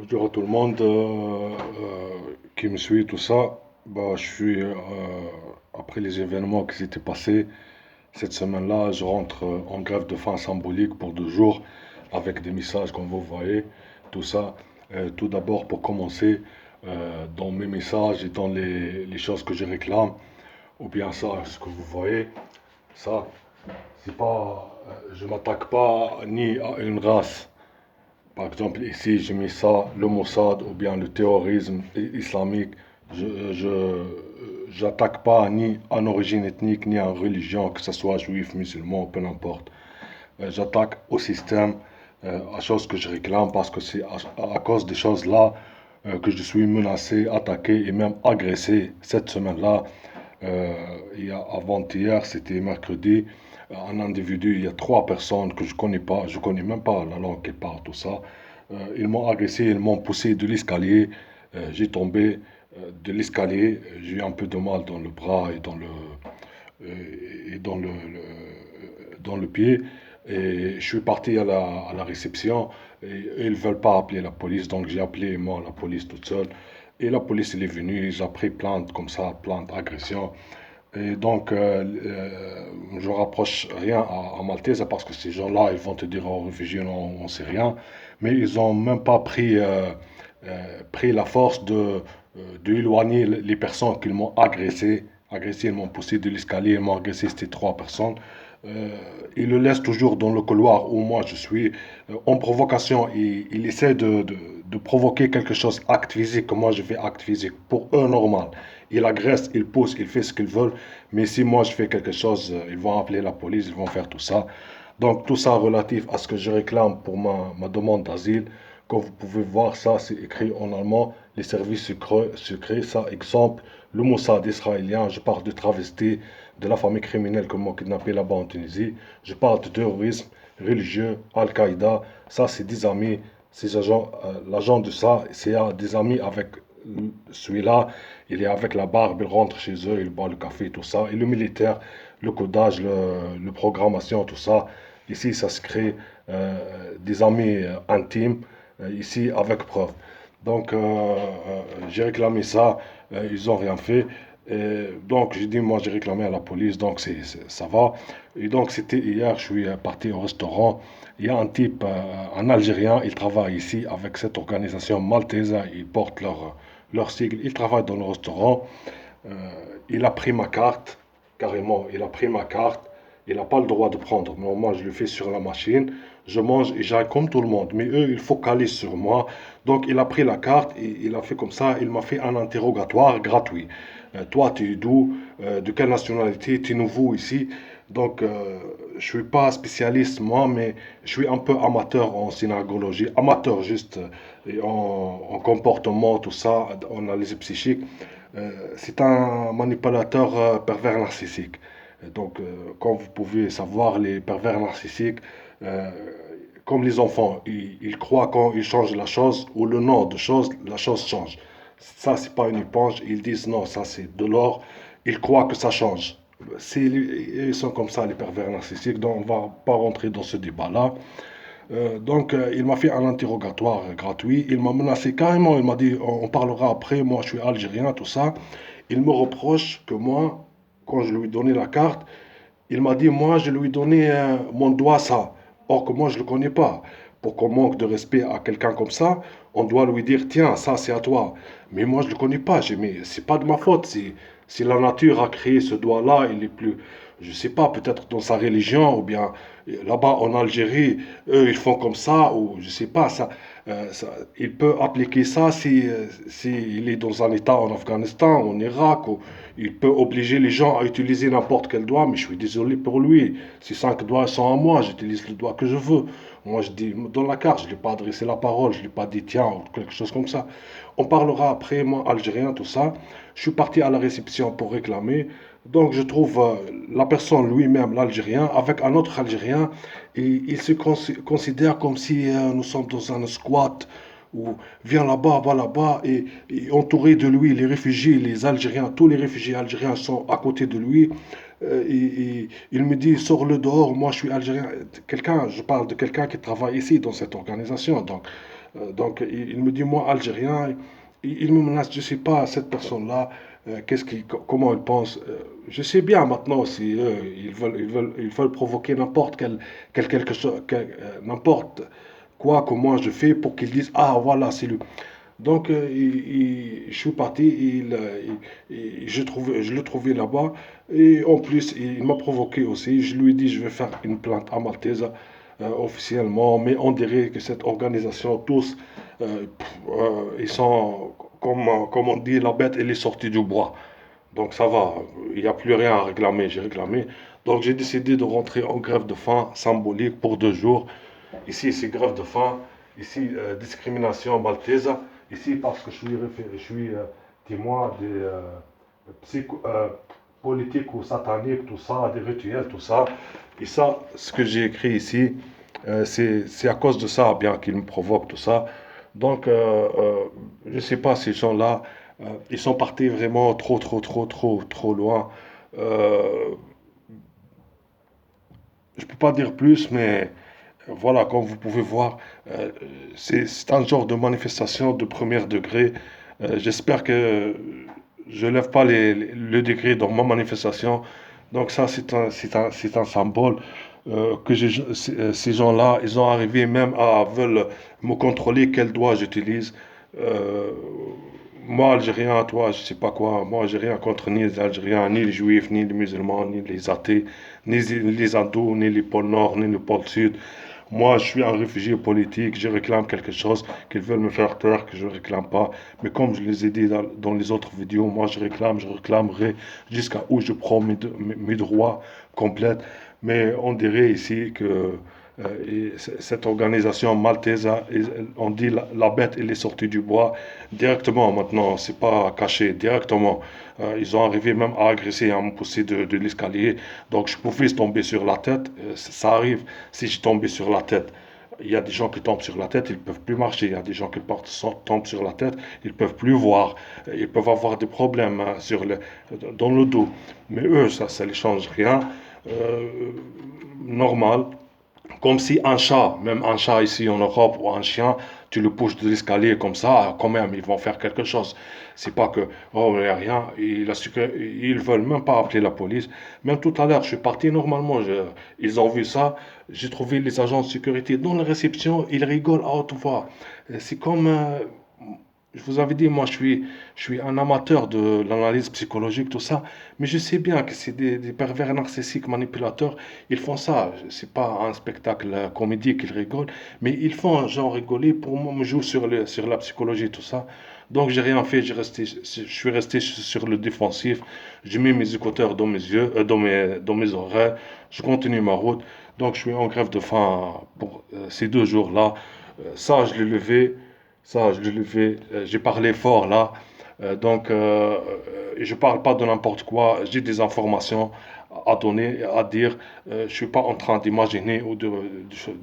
Bonjour à tout le monde qui me suit, tout ça. Je suis, après les événements qui s'étaient passés cette semaine-là, je rentre en grève de faim symbolique pour 2 jours avec des messages comme vous voyez, tout ça. Tout d'abord, pour commencer, dans mes messages et dans les choses que je réclame, ou bien ça, ce que vous voyez, ça, c'est pas, je m'attaque pas ni à une race. Par exemple, ici, j'ai mis ça, le Mossad ou bien le terrorisme islamique. J'attaque pas ni en origine ethnique, ni en religion, que ce soit juif, musulman, peu importe. J'attaque au système, à choses que je réclame parce que c'est à cause des choses là que je suis menacé, attaqué et même agressé cette semaine-là. Avant-hier, c'était mercredi, un individu, il y a 3 personnes que je connais pas, je connais même pas la langue qu'ils parlent, tout ça. Ils m'ont agressé, ils m'ont poussé de l'escalier. J'ai tombé de l'escalier, j'ai eu un peu de mal dans le bras et dans le pied. Et je suis parti à la réception et ils ne veulent pas appeler la police, donc j'ai appelé moi la police toute seule. Et la police elle est venue, ils ont pris plainte comme ça, plainte agression. Et donc, je rapproche rien à Maltese parce que ces gens-là, ils vont te dire aux réfugiés, non, on sait rien. Mais ils n'ont même pas pris la force de éloigner les personnes qui m'ont agressé. Agressé, ils m'ont poussé de l'escalier, ils m'ont agressé, c'était 3 personnes. Euh, ils le laissent toujours dans le couloir où moi je suis. En provocation, il essaie de provoquer quelque chose, acte physique, que moi je fais acte physique. Pour eux, normal. Ils agressent, ils poussent, ils font ce qu'ils veulent. Mais si moi je fais quelque chose, ils vont appeler la police, ils vont faire tout ça. Donc tout ça relatif à ce que je réclame pour ma demande d'asile. Comme vous pouvez voir, ça c'est écrit en allemand, les services secrets, ça exemple, le Mossad israélien, je parle de travestis, de la famille criminelle que m'ont kidnappé là-bas en Tunisie, je parle de terrorisme religieux, Al-Qaïda, ça c'est des amis, ces agents, l'agent de ça, c'est des amis avec celui-là, il est avec la barbe, il rentre chez eux, il boit le café, tout ça. Et le militaire, le codage, le programmation, tout ça. Ici, ça se crée des amis intimes, ici avec preuve. Donc, j'ai réclamé ça, ils n'ont rien fait. Donc, j'ai dit, moi, j'ai réclamé à la police, donc ça va. Et donc, c'était hier, je suis parti au restaurant. Il y a un type, un Algérien, il travaille ici avec cette organisation maltaise, ils portent leur sigle, il travaille dans le restaurant. Euh, il a pris ma carte, carrément, il a pris ma carte. Il n'a pas le droit de prendre. Moi, je le fais sur la machine. Je mange et j'aille comme tout le monde. Mais eux, ils focalisent sur moi. Donc, il a pris la carte et il a fait comme ça. Il m'a fait un interrogatoire gratuit. Toi, tu es d'où? De quelle nationalité? Tu es nouveau ici? Donc, je suis pas spécialiste, moi, mais je suis un peu amateur en synagogie. Amateur, juste, et en comportement, tout ça, en analyse psychique. C'est un manipulateur pervers narcissique. Donc, comme vous pouvez savoir, les pervers narcissiques, euh, comme les enfants, ils croient quand ils changent la chose ou le nom de chose, la chose change. Ça, c'est pas une éponge. Ils disent non, ça c'est de l'or. Ils croient que ça change. Ils sont comme ça, les pervers narcissiques. Donc, on va pas rentrer dans ce débat-là. Donc, il m'a fait un interrogatoire gratuit. Il m'a menacé carrément. Il m'a dit, on parlera après. Moi, je suis algérien, tout ça. Il me reproche que moi, quand je lui ai donné la carte, il m'a dit, moi, je lui ai donné mon doigt ça. Or que moi, je ne le connais pas. Pour qu'on manque de respect à quelqu'un comme ça, on doit lui dire, tiens, ça, c'est à toi. Mais moi, je ne le connais pas. J'ai dit, mais c'est pas de ma faute. Si la nature a créé ce doigt-là, il est plus, je sais pas, peut-être dans sa religion, ou bien là-bas en Algérie, eux, ils font comme ça, ou je sais pas, il peut appliquer ça si il est dans un état en Afghanistan, en Irak, ou il peut obliger les gens à utiliser n'importe quel doigt, mais je suis désolé pour lui. Si 5 doigts sont à moi, j'utilise le doigt que je veux. Moi, je dis, dans la carte, je ne lui ai pas adressé la parole, je ne lui ai pas dit tiens, ou quelque chose comme ça. On parlera après, moi, algérien, tout ça. Je suis parti à la réception pour réclamer. Donc, je trouve la personne lui-même, l'Algérien, avec un autre Algérien, et il se considère comme si nous sommes dans un squat ou viens là-bas, va là-bas, et entouré de lui, les réfugiés, les Algériens, tous les réfugiés algériens sont à côté de lui. Il me dit, sors-le dehors, moi je suis algérien. Quelqu'un, je parle de quelqu'un qui travaille ici dans cette organisation. Donc, Donc, il me dit, moi, Algérien, il me menace, je sais pas, cette personne-là, comment elle pense. Je sais bien maintenant si eux, ils veulent provoquer quelque chose, n'importe quoi que moi je fais pour qu'ils disent, ah, voilà, c'est lui. Donc, je suis parti, je l'ai trouvé là-bas, et en plus, il m'a provoqué aussi. Je lui ai dit, je vais faire une plainte à Maltese officiellement, mais on dirait que cette organisation, tous, ils sont, comme on dit, la bête, elle est sortie du bois. Donc, ça va, il n'y a plus rien à réclamer, j'ai réclamé. Donc, j'ai décidé de rentrer en grève de faim symbolique pour 2 jours. Ici, c'est grève de faim. Ici, discrimination maltaise. Ici, parce que je suis témoin des politiques ou sataniques, tout ça, des rituels, tout ça. Et ça, ce que j'ai écrit ici, c'est à cause de ça, bien qu'il me provoque tout ça. Donc, je ne sais pas, ces gens-là, ils sont partis vraiment trop loin. Euh, je ne peux pas dire plus, mais voilà, comme vous pouvez voir, euh, c'est un genre de manifestation de premier degré. J'espère que je ne lève pas le degré dans ma manifestation. Donc ça, c'est un symbole ces gens-là, ils ont arrivé même veulent me contrôler quel doigt j'utilise. Euh, Moi, Algérien, toi, je sais pas quoi, moi, j'ai rien contre ni les Algériens, ni les Juifs, ni les musulmans, ni les athées, ni les hindous, ni les pôles Nord, ni le pôle Sud. Moi, je suis un réfugié politique, je réclame quelque chose qu'ils veulent me faire taire, que je ne réclame pas. Mais comme je les ai dit dans les autres vidéos, moi, je réclamerai jusqu'à où je prends mes droits complets. Mais on dirait ici que cette organisation maltaise, on dit la bête, elle est sortie du bois directement maintenant, c'est pas caché, directement. Ils ont arrivé même à agresser, à me pousser de l'escalier. Donc je pouvais tomber sur la tête. Ça arrive si je tombais sur la tête. Il y a des gens qui tombent sur la tête, ils ne peuvent plus marcher. Il y a des gens qui tombent sur la tête, ils ne peuvent plus voir. Ils peuvent avoir des problèmes hein, dans le dos. Mais eux, ça ne les change rien. Euh, Normal. Comme si un chat, même un chat ici en Europe ou un chien, tu le pousses de l'escalier comme ça, quand même, ils vont faire quelque chose. C'est pas que, oh, il n'y a rien, ils veulent même pas appeler la police. Même tout à l'heure, je suis parti normalement, ils ont vu ça, j'ai trouvé les agents de sécurité dans la réception, ils rigolent à haute voix. C'est comme, je vous avais dit, moi, je suis un amateur de l'analyse psychologique, tout ça, mais je sais bien que c'est des pervers narcissiques manipulateurs. Ils font ça. C'est pas un spectacle comédie qu'ils rigolent, mais ils font genre rigoler pour moi, me jouer sur la psychologie, tout ça. Donc, j'ai rien fait. Je suis resté sur le défensif. J'ai mis mes écouteurs dans mes yeux, dans mes oreilles. Je continue ma route. Donc, je suis en grève de faim pour ces 2 jours-là. Ça, je l'ai levé. Ça, je l'ai levé. J'ai parlé fort là. Je parle pas de n'importe quoi. J'ai des informations à donner, à dire. Je suis pas en train d'imaginer ou de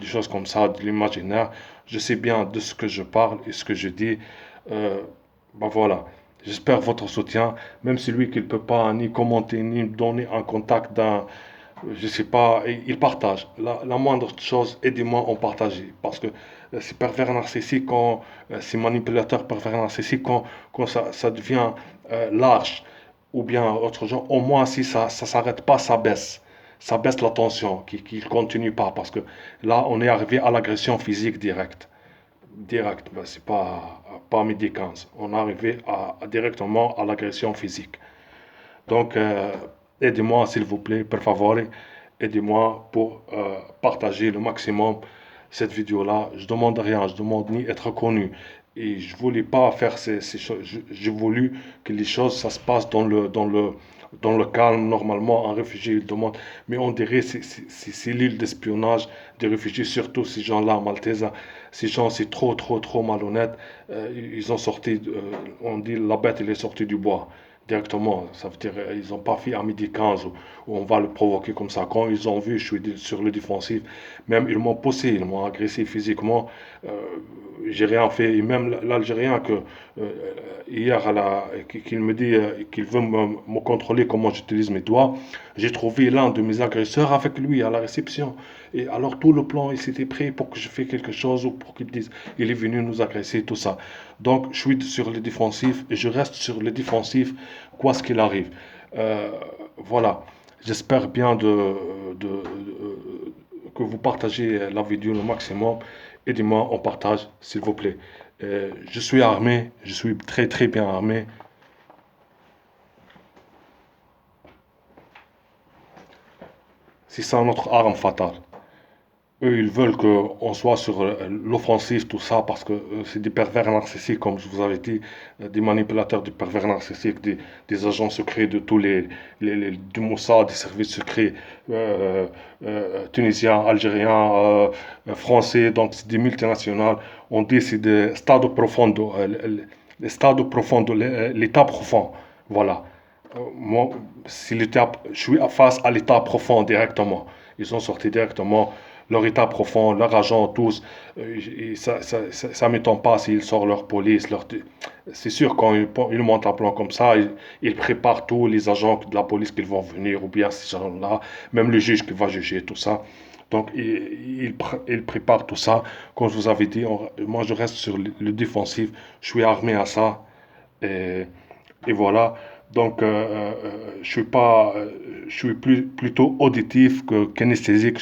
choses comme ça, de l'imaginaire. Je sais bien de ce que je parle et ce que je dis. Euh, Ben voilà. J'espère votre soutien, même celui qui ne peut pas ni commenter ni donner un contact je sais pas, ils partagent. La moindre chose, aidez-moi à en partager. Parce que ces pervers narcissiques, ces manipulateurs pervers narcissiques, quand ça devient large ou bien autre genre, au moins si ça s'arrête pas, ça baisse. Ça baisse la tension, qu'il continue pas. Parce que là, on est arrivé à l'agression physique directe. Direct, ben, c'est pas midi 15. On est arrivé directement à l'agression physique. Donc, aidez-moi, s'il vous plaît, per favore, aidez-moi pour partager le maximum cette vidéo-là. Je demande rien, je demande ni être connu. Et je voulais pas faire ces choses. J'ai voulu que les choses, ça se passe dans le calme. Normalement, un réfugié, il demande. Mais on dirait que c'est l'île d'espionnage des réfugiés, surtout ces gens-là, Maltese. Ces gens, c'est trop malhonnête. Ils ont sorti, on dit, la bête, elle est sortie du bois. directement. Ça veut dire ils n'ont pas fait à midi 15 où on va le provoquer comme ça. Quand ils ont vu je suis sur le défensif, même ils m'ont poussé, ils m'ont agressé physiquement. Euh, j'ai rien fait. Et même l'Algérien que hier qu'il me dit qu'il veut me contrôler comment j'utilise mes doigts, j'ai trouvé l'un de mes agresseurs avec lui à la réception. Et alors tout le plan, il s'était prêt pour que je fasse quelque chose ou pour qu'il dise il est venu nous agresser, tout ça. Donc je suis sur le défensif et je reste sur le défensif quoi ce qu'il arrive. Euh, voilà. J'espère bien que vous partagez la vidéo le maximum. Aidez-moi, on partage, s'il vous plaît. Je suis armé, je suis très très bien armé. C'est ça notre arme fatale. Eux, ils veulent qu'on soit sur l'offensive, tout ça, parce que c'est des pervers narcissiques, comme je vous avais dit, des manipulateurs de pervers narcissiques, des agents secrets de tous du Mossad, des services secrets tunisiens, algériens, français, donc c'est des multinationales. On dit c'est des stade profondo, les stades profondo, l'état profond. Voilà. Moi, si je suis face à l'état profond directement. Ils sont sortis directement leur état profond, leur agent, tous. Et ça m'étonne pas s'ils sortent leur police. C'est sûr, quand ils montent un plan comme ça, ils préparent tous les agents de la police qui vont venir, ou bien ces gens-là, même le juge qui va juger, tout ça. Donc, ils préparent tout ça. Comme je vous avais dit, moi, je reste sur le défensif. Je suis armé à ça. Et, et voilà. Donc, je suis pas, je suis plutôt auditif que qu'anesthésique.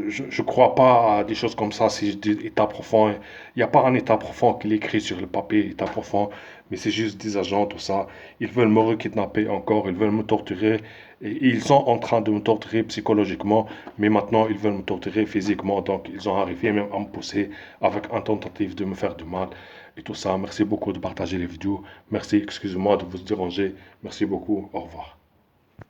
Je crois pas à des choses comme ça. Si je dis état profond, il n'y a pas un état profond qui est écrit sur le papier, état profond, mais c'est juste des agents, tout ça. Ils veulent me rekidnapper encore, ils veulent me torturer. Et ils sont en train de me torturer psychologiquement, mais maintenant ils veulent me torturer physiquement. Donc, ils ont arrivé même à me pousser avec une tentative de me faire du mal et tout ça. Merci beaucoup de partager les vidéos. Merci, excusez-moi de vous déranger. Merci beaucoup. Au revoir.